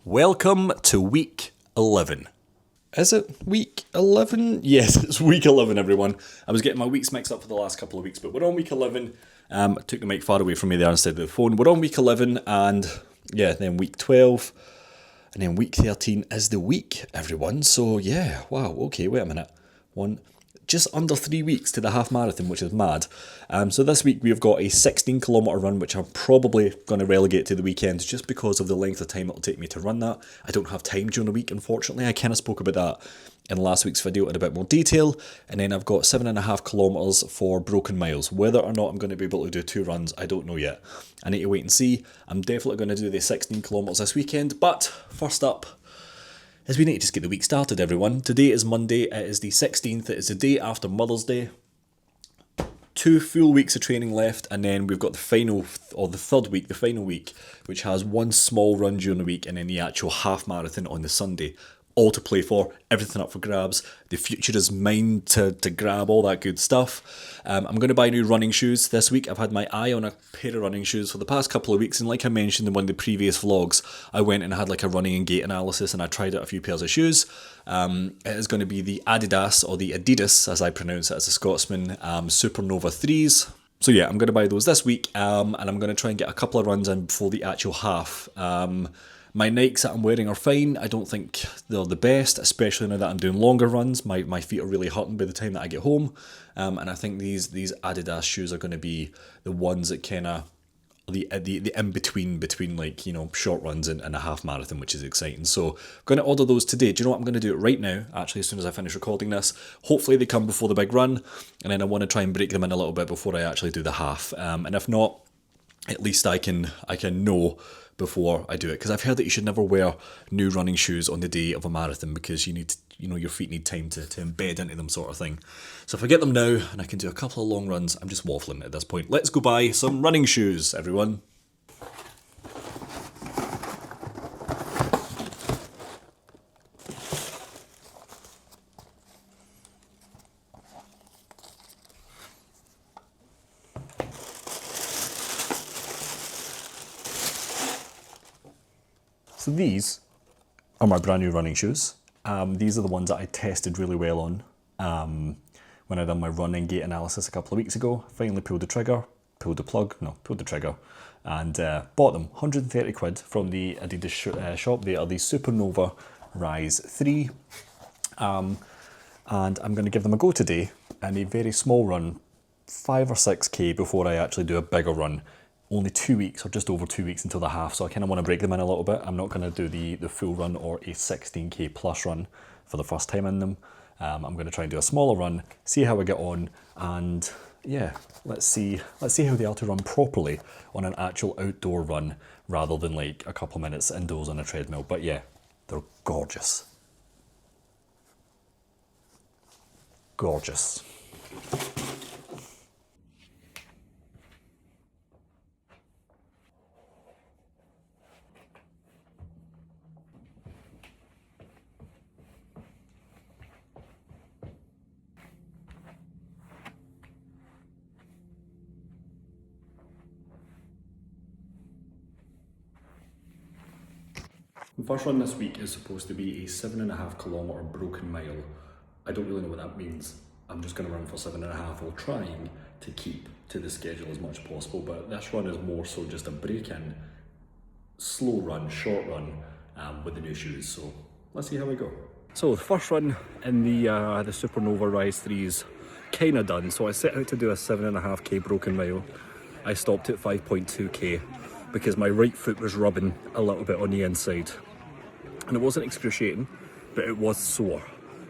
Welcome to week 11. Is it week 11? Yes, it's week 11, everyone. I was getting my weeks mixed up for the last couple of weeks, but we're on week 11. I took the mic far away from me there instead of the phone. We're on week 11, and yeah, then week 12, and then week 13 is the week, everyone. So yeah, wow, okay, wait a minute. Just under 3 weeks to the half marathon, which is mad. So this week we've got a 16 kilometre run, which I'm probably going to relegate to the weekend just because of the length of time it'll take me to run that. I don't have time during the week, unfortunately. I kind of spoke about that in last week's video in a bit more detail. And then I've got 7.5 kilometres for Broken Miles. Whether or not I'm going to be able to do 2 runs, I don't know yet. I need to wait and see. I'm definitely going to do the 16 kilometres this weekend. But first up, as we need to just get the week started, everyone. Today is Monday, it is the 16th, it is the day after Mother's Day. 2 full weeks of training left, and then we've got the final, or the third week, the final week, which has 1 small run during the week and then the actual half marathon on the Sunday. All to play for, everything up for grabs. The future is mine to grab, all that good stuff. I'm going to buy new running shoes this week. I've had my eye on a pair of running shoes for the past couple of weeks, and like I mentioned in one of the previous vlogs, I went and had like a running and gait analysis, and I tried out a few pairs of shoes. It is going to be the Adidas, or the Adidas as I pronounce it as a Scotsman, Supernova 3s. So yeah, I'm going to buy those this week, and I'm going to try and get a couple of runs in before the actual half. My Nikes that I'm wearing are fine. I don't think they're the best, especially now that I'm doing longer runs. My feet are really hurting by the time that I get home. And I think these Adidas shoes are going to be the ones that kind of the in-between like, you know, short runs and a half marathon, which is exciting. So I'm going to order those today. Do you know what? I'm going to do it right now, actually, as soon as I finish recording this. Hopefully they come before the big run, and then I want to try and break them in a little bit before I actually do the half. And if not, at least I can know before I do it, because I've heard that you should never wear new running shoes on the day of a marathon because you need to, you know, your feet need time to embed into them, sort of thing. So if I get them now and I can do a couple of long runs, I'm just waffling at this point. Let's go buy some running shoes, everyone. So these are my brand new running shoes. These are the ones that I tested really well on when I done my run and gait analysis a couple of weeks ago. Finally pulled the trigger, pulled the trigger, and bought them. 130 quid from the Adidas shop. They are the Supernova Rise 3. And I'm going to give them a go today in a very small run, 5 or 6k before I actually do a bigger run. Only 2 weeks, or just over 2 weeks until the half, so I kind of want to break them in a little bit. I'm not going to do the full run or a 16k plus run for the first time in them. I'm going to try and do a smaller run, see how I get on, and yeah, let's see how they are to run properly on an actual outdoor run rather than like a couple minutes indoors on a treadmill. But yeah, they're gorgeous. Gorgeous. The first run this week is supposed to be a 7.5 kilometre broken mile. I don't really know what that means. I'm just going to run for 7.5 while trying to keep to the schedule as much as possible, but this run is more so just a break-in, slow run, short run with the new shoes, so let's see how we go. So the first run in the Supernova Rise 3s kind of done, so I set out to do a 7.5k broken mile. I stopped at 5.2k because my right foot was rubbing a little bit on the inside. And it wasn't excruciating, but it was sore.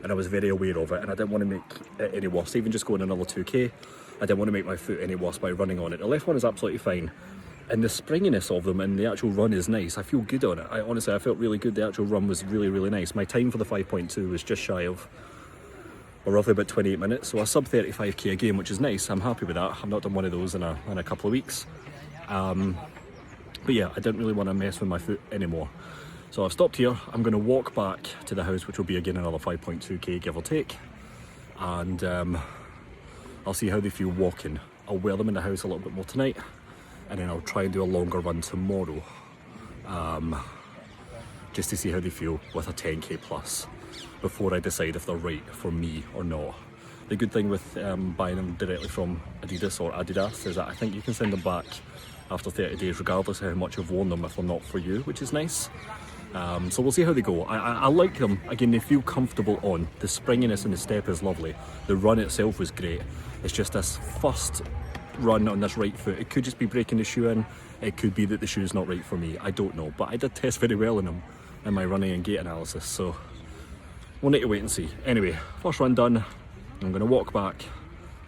And I was very aware of it, and I didn't want to make it any worse. Even just going another 2k, I didn't want to make my foot any worse by running on it. The left one is absolutely fine. And the springiness of them and the actual run is nice. I feel good on it. I felt really good. The actual run was really, really nice. My time for the 5.2 was just shy of, or roughly about 28 minutes. So a sub 35k again, which is nice. I'm happy with that. I've not done one of those in a couple of weeks. But yeah, I didn't really want to mess with my foot anymore. So I've stopped here. I'm going to walk back to the house, which will be again another 5.2k, give or take. And I'll see how they feel walking. I'll wear them in the house a little bit more tonight, and then I'll try and do a longer run tomorrow. just to see how they feel with a 10k plus before I decide if they're right for me or not. The good thing with buying them directly from Adidas or Adidas is that I think you can send them back after 30 days regardless of how much you've worn them if they're not for you, which is nice. So we'll see how they go. I like them. Again, they feel comfortable on. The springiness in the step is lovely. The run itself was great. It's just this first run on this right foot. It could just be breaking the shoe in. It could be that the shoe's not right for me. I don't know. But I did test very well in them in my running and gait analysis. So we'll need to wait and see. Anyway, first run done. I'm going to walk back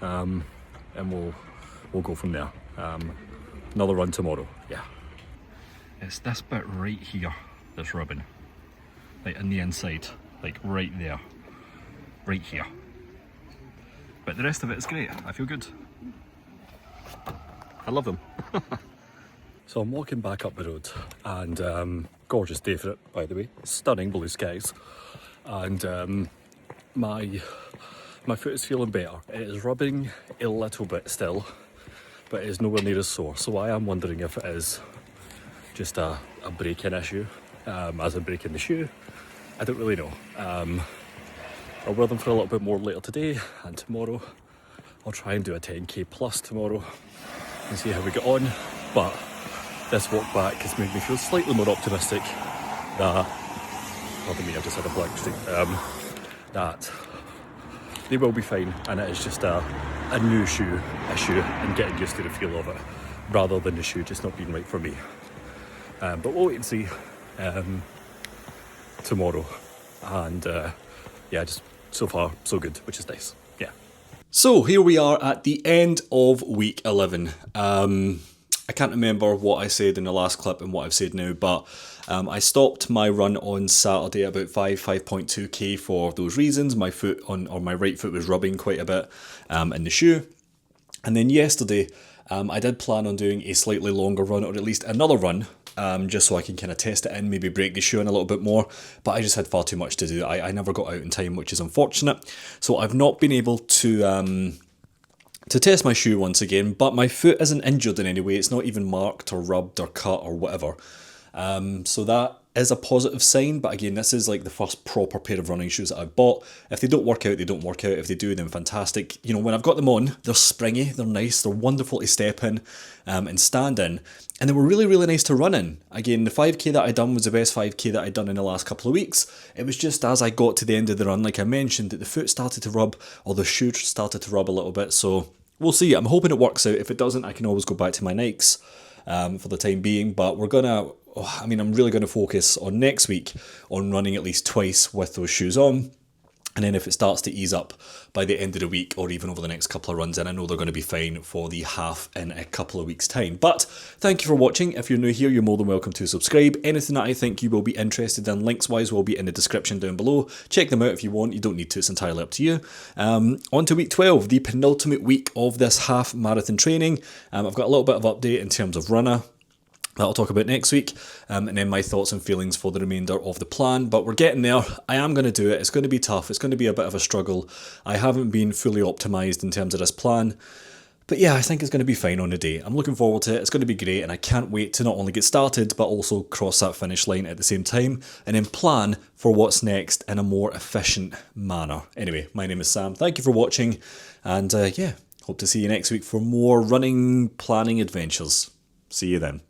and we'll go from there. Another run tomorrow. Yeah. It's this bit right here that's rubbing, like in the inside, like right there, right here. But the rest of it is great. I feel good. I love them. So I'm walking back up the road, and gorgeous day for it, by the way. Stunning blue skies, and my foot is feeling better. It is rubbing a little bit still, but it is nowhere near as sore. So I am wondering if it is just a break-in issue. As in breaking the shoe, I don't really know. I'll wear them for a little bit more later today, and tomorrow I'll try and do a 10k plus tomorrow and see how we get on. But this walk back has made me feel slightly more optimistic that, pardon me, I just had a blank streak, that they will be fine, and it is just a new shoe issue and getting used to the feel of it rather than the shoe just not being right for me. But we'll wait and see tomorrow, and yeah, just so far so good, which is nice. Yeah. So here we are at the end of week 11. I can't remember what I said in the last clip and what I've said now, but I stopped my run on Saturday at about 5.2k for those reasons. My foot or my right foot was rubbing quite a bit in the shoe, and then yesterday I did plan on doing a slightly longer run, or at least another run, just so I can kind of test it in, maybe break the shoe in a little bit more, but I just had far too much to do. I never got out in time, which is unfortunate. So I've not been able to test my shoe once again, but my foot isn't injured in any way. It's not even marked or rubbed or cut or whatever. So that is a positive sign, but again, this is like the first proper pair of running shoes that I've bought. If they don't work out, they don't work out. If they do, then fantastic. You know, when I've got them on, they're springy, they're nice, they're wonderful to step in and stand in, and they were really, really nice to run in. Again, the 5k that I done was the best 5k that I'd done in the last couple of weeks. It was just as I got to the end of the run, like I mentioned, that the foot started to rub, or the shoe started to rub a little bit, so we'll see. I'm hoping it works out. If it doesn't, I can always go back to my Nikes for the time being, but we're gonna, I'm really going to focus on next week on running at least twice with those shoes on. And then if it starts to ease up by the end of the week, or even over the next couple of runs, and I know they're going to be fine for the half in a couple of weeks' time. But thank you for watching. If you're new here, you're more than welcome to subscribe. Anything that I think you will be interested in, links-wise, will be in the description down below. Check them out if you want. You don't need to. It's entirely up to you. On to week 12, the penultimate week of this half marathon training. I've got a little bit of update in terms of runner that I'll talk about next week, and then my thoughts and feelings for the remainder of the plan. But we're getting there. I am going to do it. It's going to be tough. It's going to be a bit of a struggle. I haven't been fully optimised in terms of this plan. But yeah, I think it's going to be fine on the day. I'm looking forward to it. It's going to be great, and I can't wait to not only get started, but also cross that finish line at the same time, and then plan for what's next in a more efficient manner. Anyway, my name is Sam. Thank you for watching, and yeah, hope to see you next week for more running planning adventures. See you then.